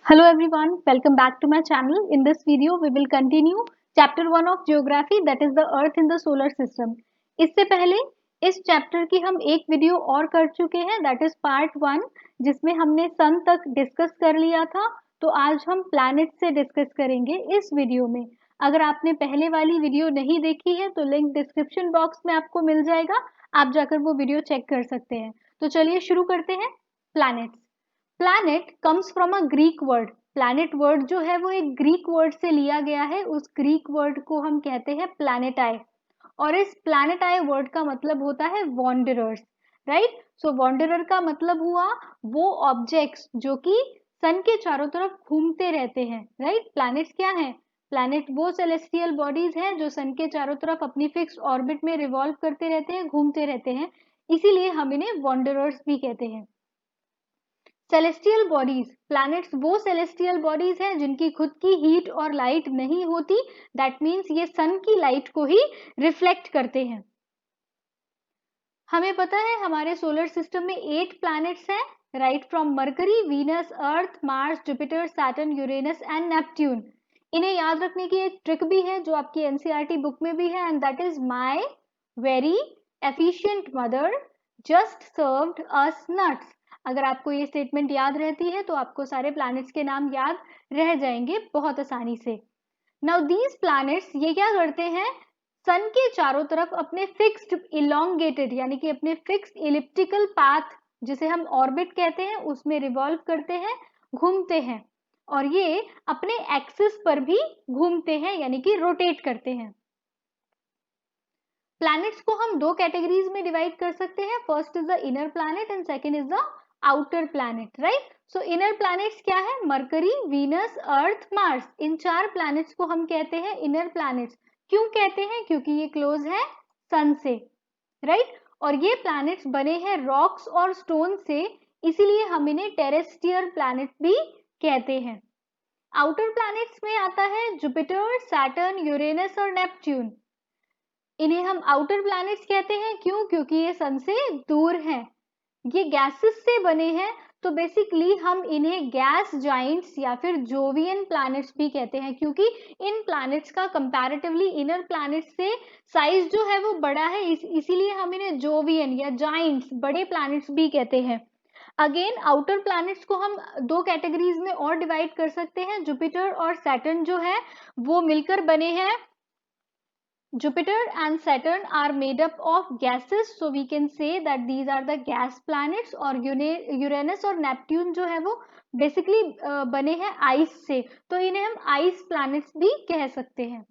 Hello everyone, welcome back to my channel. In this video, we will continue chapter 1 of geography, that is the earth in the solar system. इससे पहले इस chapter की हम एक video और कर चुके हैं, that is part 1, जिसमें हमने सन तक डिस्कस कर लिया था. तो आज हम प्लैनेट से डिस्कस करेंगे इस वीडियो में. अगर आपने पहले वाली वीडियो नहीं देखी है तो लिंक डिस्क्रिप्शन बॉक्स में आपको मिल जाएगा, आप जाकर वो वीडियो चेक कर सकते हैं. तो चलिए शुरू करते हैं. Planets. Planet comes from a Greek word. Planet word जो है वो एक ग्रीक वर्ड से लिया गया है. उस ग्रीक वर्ड को हम कहते हैं प्लैनेटाई, और इस प्लैनेटाई वर्ड का मतलब होता है वॉन्डरर्स. राइट. सो वॉन्डरर का मतलब हुआ वो ऑब्जेक्ट्स जो कि सन के चारों तरफ घूमते रहते हैं. राइट. प्लैनेट्स क्या है? प्लैनेट वो सेलेस्टियल बॉडीज हैं जो सन के चारों तरफ अपनी फिक्स ऑर्बिट में रिवॉल्व करते रहते हैं, घूमते रहते हैं. इसीलिए हम इन्हें वॉन्डरर्स भी कहते हैं. Celestial bodies. प्लैनेट्स वो सेलेस्टियल बॉडीज हैं जिनकी खुद की हीट और लाइट नहीं होती. दैट मीन्स ये सन की लाइट को ही रिफ्लेक्ट करते हैं. हमें पता है हमारे सोलर सिस्टम में 8 प्लैनेट्स हैं. Right. From mercury, Venus, earth, Mars, Jupiter, Saturn, Uranus and Neptune. इन्हें याद रखने की एक ट्रिक भी है जो आपकी एनसीईआरटी बुक में भी है, and that is my very efficient mother just served us nuts. अगर आपको ये स्टेटमेंट याद रहती है तो आपको सारे प्लैनेट्स के नाम याद रह जाएंगे बहुत आसानी से. नाउ दीज प्लैनेट्स ये क्या करते हैं? सन के चारों तरफ अपने फिक्स्ड इलोंगेटेड यानी कि अपने फिक्स्ड इलिप्टिकल पाथ, जिसे हम ऑर्बिट कहते हैं, उसमें रिवॉल्व करते हैं, घूमते हैं. और ये अपने एक्सिस पर भी घूमते हैं यानी कि रोटेट करते हैं. प्लैनेट्स को हम दो कैटेगरीज में डिवाइड कर सकते हैं. First is the inner planet and second is the outer planet. Right. So inner planets क्या है? मरकरी, वीनस, अर्थ, मार्स. इन 4 प्लैनेट्स को हम कहते हैं इनर प्लैनेट्स. क्यों कहते हैं? क्योंकि ये क्लोज है सन से. राइट. और ये प्लैनेट्स बने हैं रॉक्स और स्टोन से, इसीलिए हम इन्हें टेरेस्ट्रियल प्लैनेट भी कहते हैं. आउटर प्लैनेट्स में आता है जुपिटर, सैटर्न, यूरेनस और नेपट्यून. इन्हें हम आउटर प्लैनेट्स कहते हैं. क्यों? क्योंकि ये सन से दूर हैं. ये गैसेस से बने हैं, तो बेसिकली हम इन्हें गैस जाइंट्स या फिर जोवियन प्लैनेट्स भी कहते हैं, क्योंकि इन प्लैनेट्स का कंपैरेटिवली इनर प्लैनेट्स से साइज जो है वो बड़ा है. इसीलिए हम इन्हें जोवियन या जाइंट्स, बड़े प्लैनेट्स भी कहते हैं. अगेन आउटर प्लैनेट्स को हम दो कैटेगरीज में और डिवाइड कर सकते हैं. जुपिटर और सैटर्न जो है वो मिलकर बने हैं. Jupiter and Saturn are made up of gases, so we can say that these are the gas planets. और Uranus और Neptune जो है वो basically बने हैं आइस से, तो इन्हें हम आइस planets भी कह सकते हैं.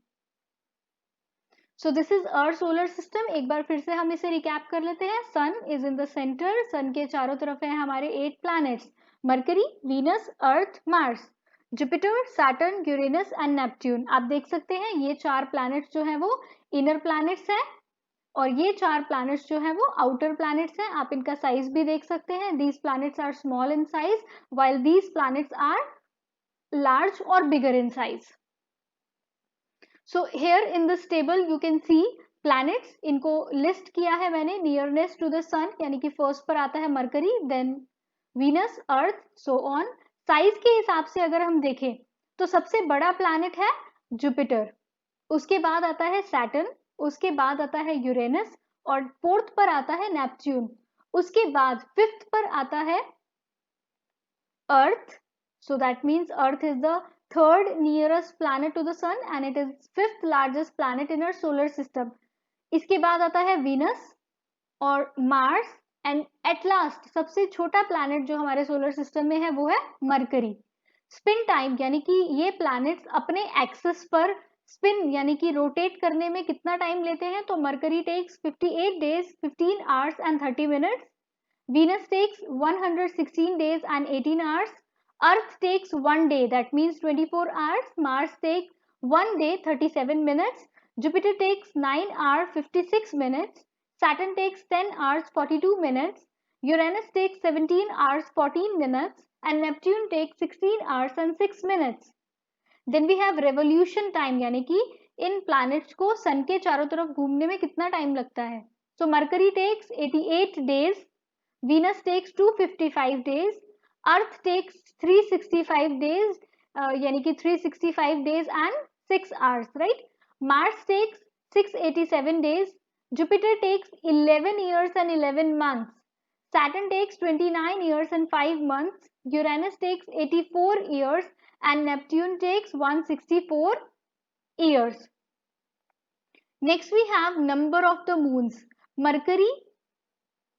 So this is our solar system. एक बार फिर से हम इसे recap कर लेते हैं. Sun is in the center. Sun के चारों तरफ हैं हमारे 8 planets: Mercury, Venus, Earth, Mars. Jupiter, Saturn, Uranus and Neptune. आप देख सकते हैं ये 4 प्लैनेट्स जो हैं वो इनर प्लैनेट्स हैं, और ये 4 प्लैनेट्स जो हैं वो आउटर प्लैनेट्स हैं. आप इनका साइज भी देख सकते हैं. These planets are small in size while these planets are large और bigger in size. So here in this table you can see planets. इनको लिस्ट किया है मैंने नियरनेस टू द सन, यानी कि फर्स्ट पर आता है Mercury, then Venus, Earth, so on. Size के हिसाब से अगर हम देखें तो सबसे बड़ा प्लैनेट है जुपिटर, उसके बाद आता है सैटर्न, उसके बाद आता है यूरेनस, और फोर्थ पर आता है नेपच्यून. उसके बाद फिफ्थ पर आता है Earth. So that means Earth is the third nearest planet to the sun and it is fifth largest planet in our solar system. इसके बाद आता है वीनस और मार्स, एंड एट लास्ट सबसे छोटा प्लैनेट जो हमारे सोलर सिस्टम में है वो है मरकरी. स्पिन टाइम यानी कि ये प्लैनेट्स अपने एक्सिस पर स्पिन यानी कि रोटेट करने में कितना टाइम लेते हैं, तो Mercury takes 58 days 15 hours and 30 minutes. Venus takes 116 days and 18 hours. Earth takes 1 day, that means 24 hours. Mars takes 1 day 37 minutes. Jupiter takes 9 hours 56 minutes. Saturn takes 10 hours 42 minutes. Uranus takes 17 hours 14 minutes. And Neptune takes 16 hours and 6 minutes. Then we have revolution time, यानी कि इन planets को sun के चारों तरफ घूमने में कितना time लगता है. So Mercury takes 88 days. Venus takes 255 days. Earth takes 365 days, यानी कि 365 days and 6 hours, right. Mars takes 687 days. Jupiter takes 11 years and 11 months. Saturn takes 29 years and 5 months. Uranus takes 84 years and Neptune takes 164 years. Next we have number of the moons. Mercury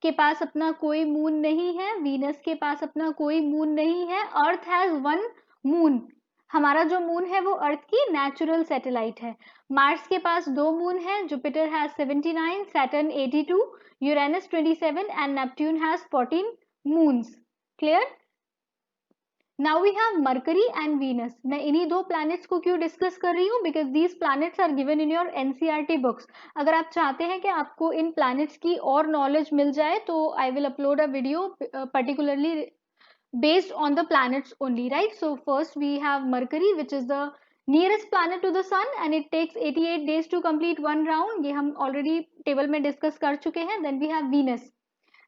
के पास अपना कोई moon नहीं है, Venus के पास अपना कोई moon नहीं है, अर्थ हैज वन मून. हमारा जो मून है वो अर्थ की नेचुरल सैटेलाइट है. मार्स के पास 2 मून है, Jupiter has 79, Saturn 82, Uranus 27 and Neptune has 14 moons. Clear. Now we have Mercury and Venus. मैं इन्हीं 2 प्लैनेट्स को क्यों डिस्कस कर रही हूँ? Because these planets are given in your NCERT books. अगर आप चाहते हैं कि आपको इन प्लैनेट्स की और नॉलेज मिल जाए तो I will upload a video particularly based on the planets only, right? So first we have Mercury, which is the nearest planet to the sun and it takes 88 days to complete one round. ये हम already table में discuss कर चुके हैं. Then we have Venus.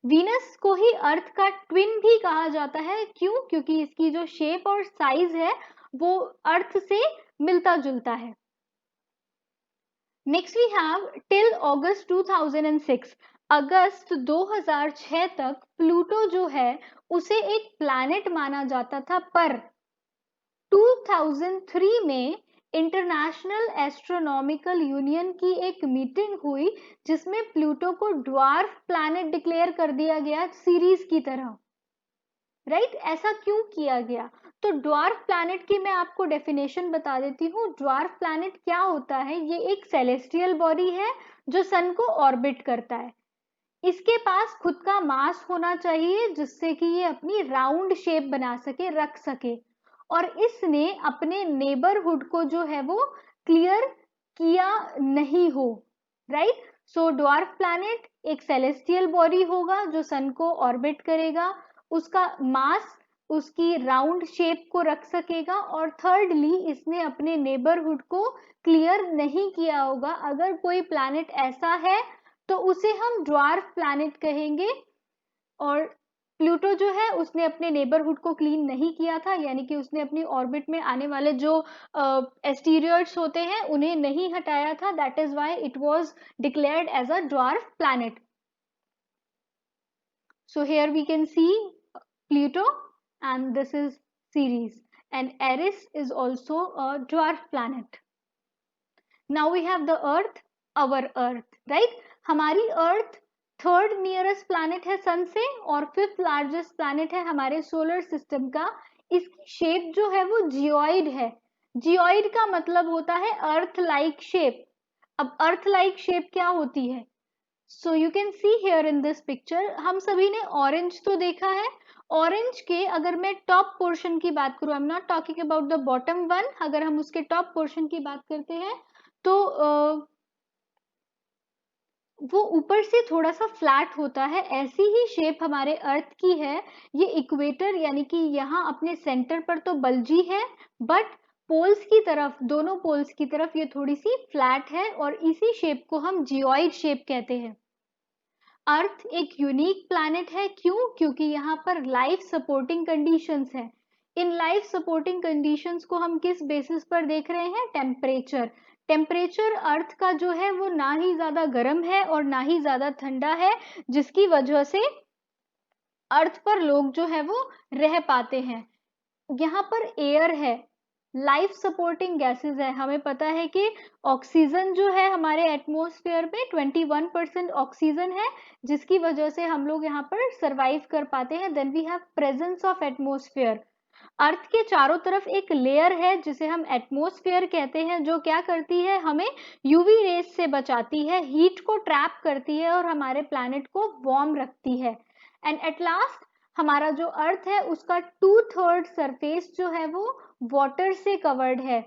Venus को ही अर्थ का twin भी कहा जाता है. क्यों? क्योंकि इसकी जो शेप और साइज है वो अर्थ से मिलता जुलता है. Next we have till August 2006. अगस्त 2006 तक प्लूटो जो है उसे एक प्लैनेट माना जाता था, पर 2003 में इंटरनेशनल एस्ट्रोनॉमिकल यूनियन की एक मीटिंग हुई जिसमें प्लूटो को ड्वार्फ प्लैनेट डिक्लेयर कर दिया गया सीरीज की तरह, राइट. ऐसा क्यों किया गया? तो ड्वार्फ प्लैनेट की मैं आपको डेफिनेशन बता देती हूँ. ड्वार्फ प्लैनेट क्या होता है? ये एक सेलेस्टियल बॉडी है जो सन को ऑर्बिट करता है. इसके पास खुद का मास होना चाहिए जिससे कि ये अपनी राउंड शेप बना सके, रख सके, और इसने अपने नेबरहुड को जो है वो क्लियर किया नहीं हो, राइट. सो ड्वार्फ प्लैनेट एक सेलेस्टियल बॉडी होगा जो सन को ऑर्बिट करेगा, उसका मास उसकी राउंड शेप को रख सकेगा, और थर्डली इसने अपने नेबरहुड को क्लियर नहीं किया होगा. अगर कोई प्लैनेट ऐसा है तो उसे हम ड्वार्फ प्लैनेट कहेंगे. और प्लूटो जो है उसने अपने नेबरहुड को क्लीन नहीं किया था, यानी कि उसने अपनी ऑर्बिट में आने वाले जो एस्टीरियड्स होते हैं उन्हें नहीं हटाया था. That is why it was declared as a dwarf planet. So here we can see Pluto and this is Ceres, and Eris is also a dwarf planet. Now we have the Earth, our Earth, right? हमारी Earth third nearest planet है सन से और fifth largest planet है हमारे solar system का. इसकी shape जो है वो जियोइड है. जियोइड का मतलब होता है अर्थ लाइक शेप. अब अर्थ लाइक शेप क्या होती है? So you can see here in this picture, हम सभी ने ऑरेंज तो देखा है. ऑरेंज के अगर मैं टॉप पोर्शन की बात करूं, I am not talking about the bottom one, अगर हम उसके टॉप पोर्शन की बात करते हैं तो वो ऊपर से थोड़ा सा फ्लैट होता है. ऐसी ही शेप हमारे अर्थ की है. ये इक्वेटर यानी कि यहाँ अपने सेंटर पर तो बल्जी है, बट पोल्स की तरफ, दोनों पोल्स की तरफ ये थोड़ी सी फ्लैट है, और इसी शेप को हम जियोइड शेप कहते हैं. अर्थ एक यूनिक प्लैनेट है. क्यों? क्योंकि यहाँ पर लाइफ सपोर्टिंग कंडीशंस है. इन लाइफ सपोर्टिंग कंडीशंस को हम किस बेसिस पर देख रहे हैं? टेम्परेचर. टेम्परेचर अर्थ का जो है वो ना ही ज्यादा गर्म है और ना ही ज्यादा ठंडा है, जिसकी वजह से अर्थ पर लोग जो है वो रह पाते हैं. यहाँ पर एयर है, लाइफ सपोर्टिंग गैसेस है. हमें पता है कि ऑक्सीजन जो है हमारे एटमॉस्फेयर में 21% ऑक्सीजन है, जिसकी वजह से हम लोग यहाँ पर सरवाइव कर पाते हैं. Then we have presence of atmosphere. Earth के चारों तरफ एक लेयर है जिसे हम एटमॉस्फेयर कहते हैं, जो क्या करती है? हमें यूवी रेज से बचाती है, हीट को ट्रैप करती है और हमारे प्लैनेट को वार्म रखती है. एंड एट लास्ट हमारा जो अर्थ है उसका 2/3 सरफेस जो है वो वाटर से कवर्ड है.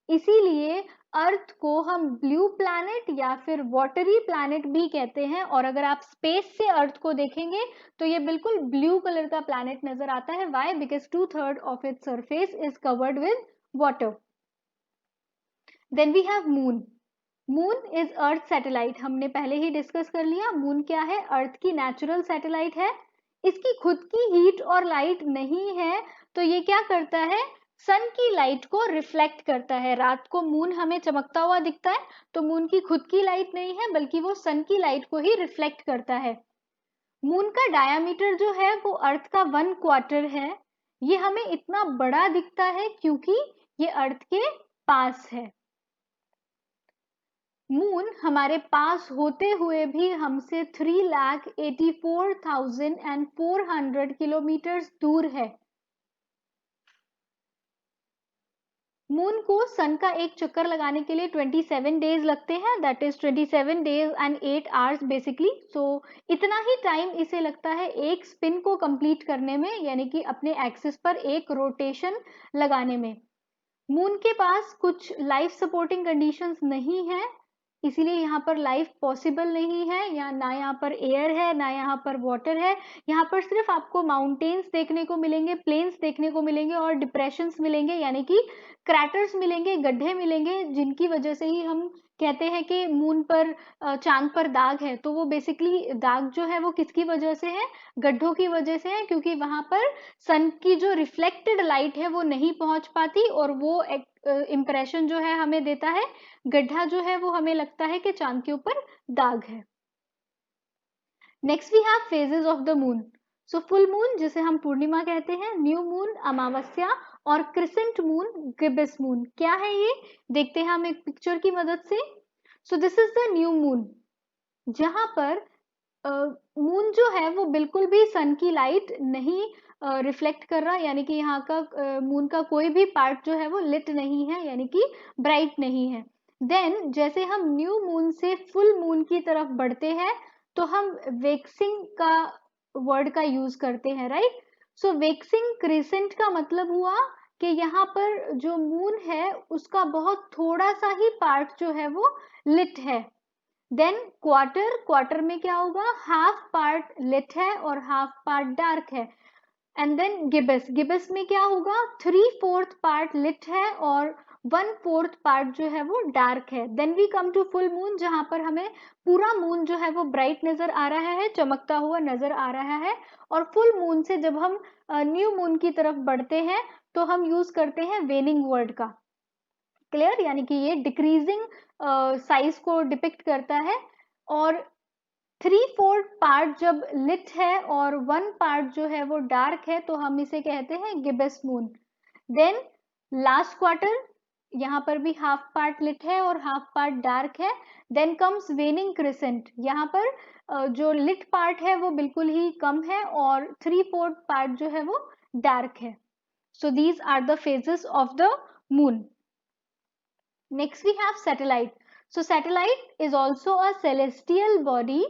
इसीलिए अर्थ को हम ब्लू प्लैनेट या फिर वाटरी प्लैनेट भी कहते हैं. और अगर आप स्पेस से अर्थ को देखेंगे तो ये बिल्कुल ब्लू कलर का प्लैनेट नजर आता है. Why? Because 2/3 of its surface is covered with water. Then we have moon. Moon is Earth satellite. हमने पहले ही डिस्कस कर लिया. मून क्या है? अर्थ की नेचुरल सैटेलाइट है. इसकी खुद की हीट और लाइट नहीं है, तो ये क्या करता है, सन की लाइट को रिफ्लेक्ट करता है। रात को मून हमें चमकता हुआ दिखता है, तो मून की खुद की लाइट नहीं है बल्कि वो सन की लाइट को ही रिफ्लेक्ट करता है। मून का डायामीटर जो है वो अर्थ का 1/4 है। ये हमें इतना बड़ा दिखता है क्योंकि ये अर्थ के पास है। मून हमारे पास होते हुए भी हमसे 3,84,400 किलोमीटर दूर है। मून को सन का एक चक्कर लगाने के लिए 27 डेज लगते हैं, that is 27 days and 8 hours basically. So इतना ही टाइम इसे लगता है एक स्पिन को कंप्लीट करने में, यानी कि अपने एक्सिस पर एक रोटेशन लगाने में। मून के पास कुछ लाइफ सपोर्टिंग कंडीशंस नहीं है, इसीलिए यहाँ पर लाइफ पॉसिबल नहीं है। या ना यहाँ पर एयर है, ना यहाँ पर वाटर है। यहाँ पर सिर्फ आपको माउंटेन्स देखने को मिलेंगे, प्लेन्स देखने को मिलेंगे और डिप्रेशंस मिलेंगे, यानी कि क्रैटर्स मिलेंगे, गड्ढे मिलेंगे, जिनकी वजह से ही हम कहते हैं कि मून पर चांद पर दाग है। तो वो बेसिकली दाग जो है वो किसकी वजह से है, गड्ढों की वजह से है, क्योंकि वहां पर सन की जो रिफ्लेक्टेड लाइट है वो नहीं पहुंच पाती और वो इम्प्रेशन जो है हमें देता है, गड्ढा जो है वो हमें लगता है कि चांद के ऊपर दाग है। Next we have phases of the moon. So full moon जिसे हम पूर्णिमा कहते हैं, न्यू मून अमावस्या, और क्रिसेंट मून गिब्बस मून। क्या है ये, देखते हैं हम एक पिक्चर की मदद से। सो this is the new moon, जहां पर मून जो है वो बिल्कुल भी सन की लाइट नहीं रिफ्लेक्ट कर रहा, यानी कि यहाँ का मून का कोई भी पार्ट जो है वो लिट नहीं है, यानी कि ब्राइट नहीं है। देन जैसे हम न्यू मून से फुल मून की तरफ बढ़ते हैं तो हम वेक्सिंग का वर्ड का यूज करते हैं, राइट। सो वेक्सिंग क्रिसेंट का मतलब हुआ कि यहाँ पर जो मून है उसका बहुत थोड़ा सा ही पार्ट जो है वो लिट है। देन क्वार्टर, क्वार्टर में क्या होगा, हाफ पार्ट लिट है और हाफ पार्ट डार्क है। एंड देन गिब्बस, गिब्बस में क्या होगा, 3/4 पार्ट लिट है और 1/4 पार्ट जो है वो डार्क है। Then we come to full moon, जहां पर हमें पूरा मून जो है वो ब्राइट नजर आ रहा है, चमकता हुआ नजर आ रहा है। और फुल मून से जब हम न्यू मून की तरफ बढ़ते हैं तो हम यूज करते हैं वेनिंग वर्ड का। क्लियर, यानी कि ये डिक्रीजिंग साइज को डिपिक्ट करता है। और 3/4 पार्ट जब लिट है और 1 पार्ट जो है वो डार्क है तो हम इसे कहते हैं gibbous moon. Then last quarter, यहाँ पर भी हाफ पार्ट लिट है और हाफ पार्ट डार्क है। देन कम्स वेनिंग क्रिसेंट, यहाँ पर जो लिट पार्ट है वो बिल्कुल ही कम है और 3/4 पार्ट जो है वो डार्क है। So these are the phases of the moon. Next we have satellite. So satellite is also a celestial body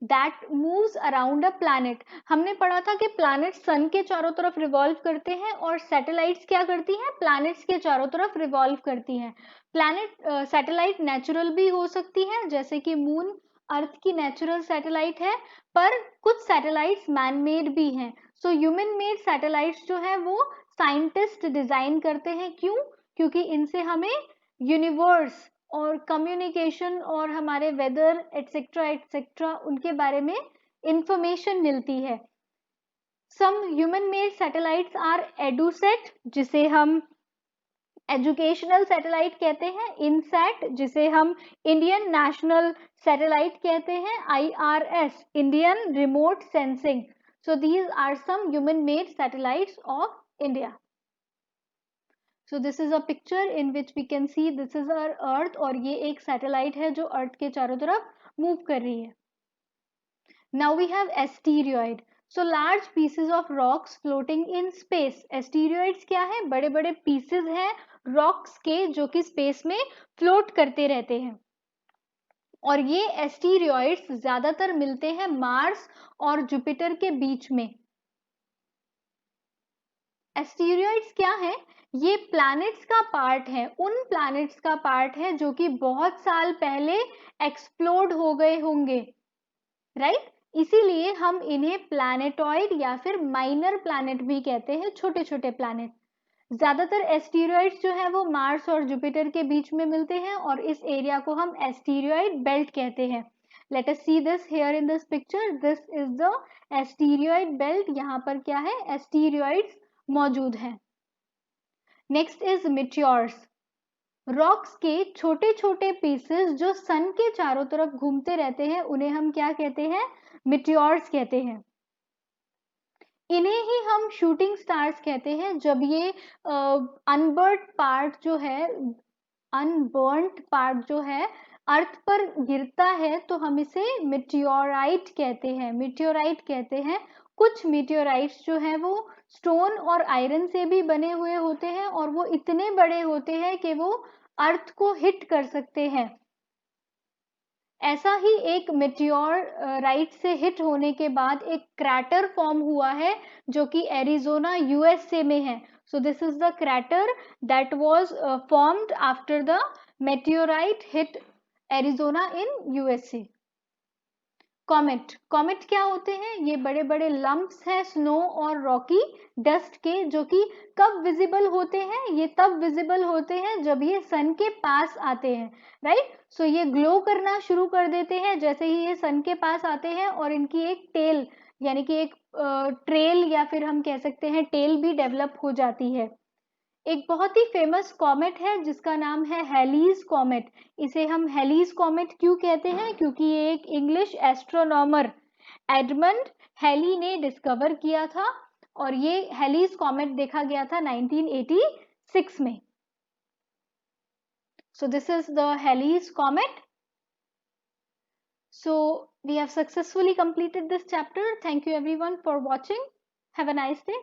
that moves around a planet. हमने पढ़ा था कि planets sun के चारों तरफ revolve करते हैं और satellites क्या करती हैं, planets के चारों तरफ revolve करती हैं। Planet satellite natural भी हो सकती है, जैसे कि moon अर्थ की नेचुरल सैटेलाइट है, पर कुछ सैटेलाइट्स मैन मेड भी हैं। सो ह्यूमन मेड सैटेलाइट्स जो है वो साइंटिस्ट डिजाइन करते हैं। क्यों, क्योंकि इनसे हमें यूनिवर्स और कम्युनिकेशन और हमारे वेदर एटसेट्रा एटसेट्रा उनके बारे में इंफॉर्मेशन मिलती है। Some human made satellites are EDUSAT, जिसे हम एजुकेशनल सैटेलाइट कहते हैं, इनसैट जिसे हम इंडियन नेशनल सैटेलाइट कहते हैं, IRS Indian remote sensing. So these are some human made satellites of India. So this is a picture in which we can see this is our earth और ये एक satellite है जो अर्थ के चारों तरफ मूव कर रही है। Now we have asteroid. So large pieces of rocks floating in space. Asteroids क्या है, बड़े बड़े pieces हैं rocks के जो कि space में float करते रहते हैं। और ये asteroids ज्यादातर मिलते हैं मार्स और जुपिटर के बीच में। एस्टेरॉइड्स क्या है, ये प्लैनेट्स का पार्ट है, उन प्लैनेट्स का पार्ट है जो कि बहुत साल पहले एक्सप्लोड हो गए होंगे, राइट। इसीलिए हम इन्हें प्लैनेटॉइड या फिर माइनर प्लैनेट भी कहते हैं, छोटे छोटे प्लैनेट। ज्यादातर एस्टेरॉइड्स जो है वो मार्स और जुपिटर के बीच में मिलते हैं और इस एरिया को हम एस्टेरॉइड बेल्ट कहते हैं। Let us see this here in this picture. This is the asteroid belt. यहाँ पर क्या है, एस्टीरियॉइड्स मौजूद हैं. Next is meteors. रॉक्स के छोटे छोटे पीसेस जो सन के चारों तरफ घूमते रहते हैं उन्हें हम क्या कहते हैं, मिटियोर्स कहते हैं. इन्हें ही हम शूटिंग स्टार्स कहते हैं. जब ये अनबर्ट पार्ट जो है, अनबर्न्ट पार्ट जो है अर्थ पर गिरता है तो हम इसे मिटियोराइट कहते हैं, मिटियोराइट कहते हैं. कुछ मिटियोराइट्स जो है वो स्टोन और आयरन से भी बने हुए होते हैं और वो इतने बड़े होते हैं कि वो अर्थ को हिट कर सकते हैं. ऐसा ही एक मेटियोर राइट से हिट होने के बाद एक क्रैटर फॉर्म हुआ है जो कि एरिजोना यूएसए में है. So this is the crater that was formed after the meteorite hit Arizona in USA. Comet. Comet क्या होते हैं, ये बड़े बड़े लंप्स हैं स्नो और रॉकी डस्ट के, जो कि कब विजिबल होते हैं, ये तब विजिबल होते हैं जब ये सन के पास आते हैं, राइट. सो ये ग्लो करना शुरू कर देते हैं जैसे ही ये सन के पास आते हैं और इनकी एक टेल यानी कि एक ट्रेल या फिर हम कह सकते हैं टेल भी डेवलप हो जाती है. एक बहुत ही फेमस कॉमेट है जिसका नाम है हेलीज कॉमेट. इसे हम हेलीज कॉमेट क्यों कहते हैं, क्योंकि ये एक इंग्लिश एस्ट्रोनॉमर एडमंड हेली ने डिस्कवर किया था और ये हेलीज कॉमेट देखा गया था 1986 में. So this is the Halley's comet. So we have successfully completed this chapter. Thank you everyone for watching. Have a nice day.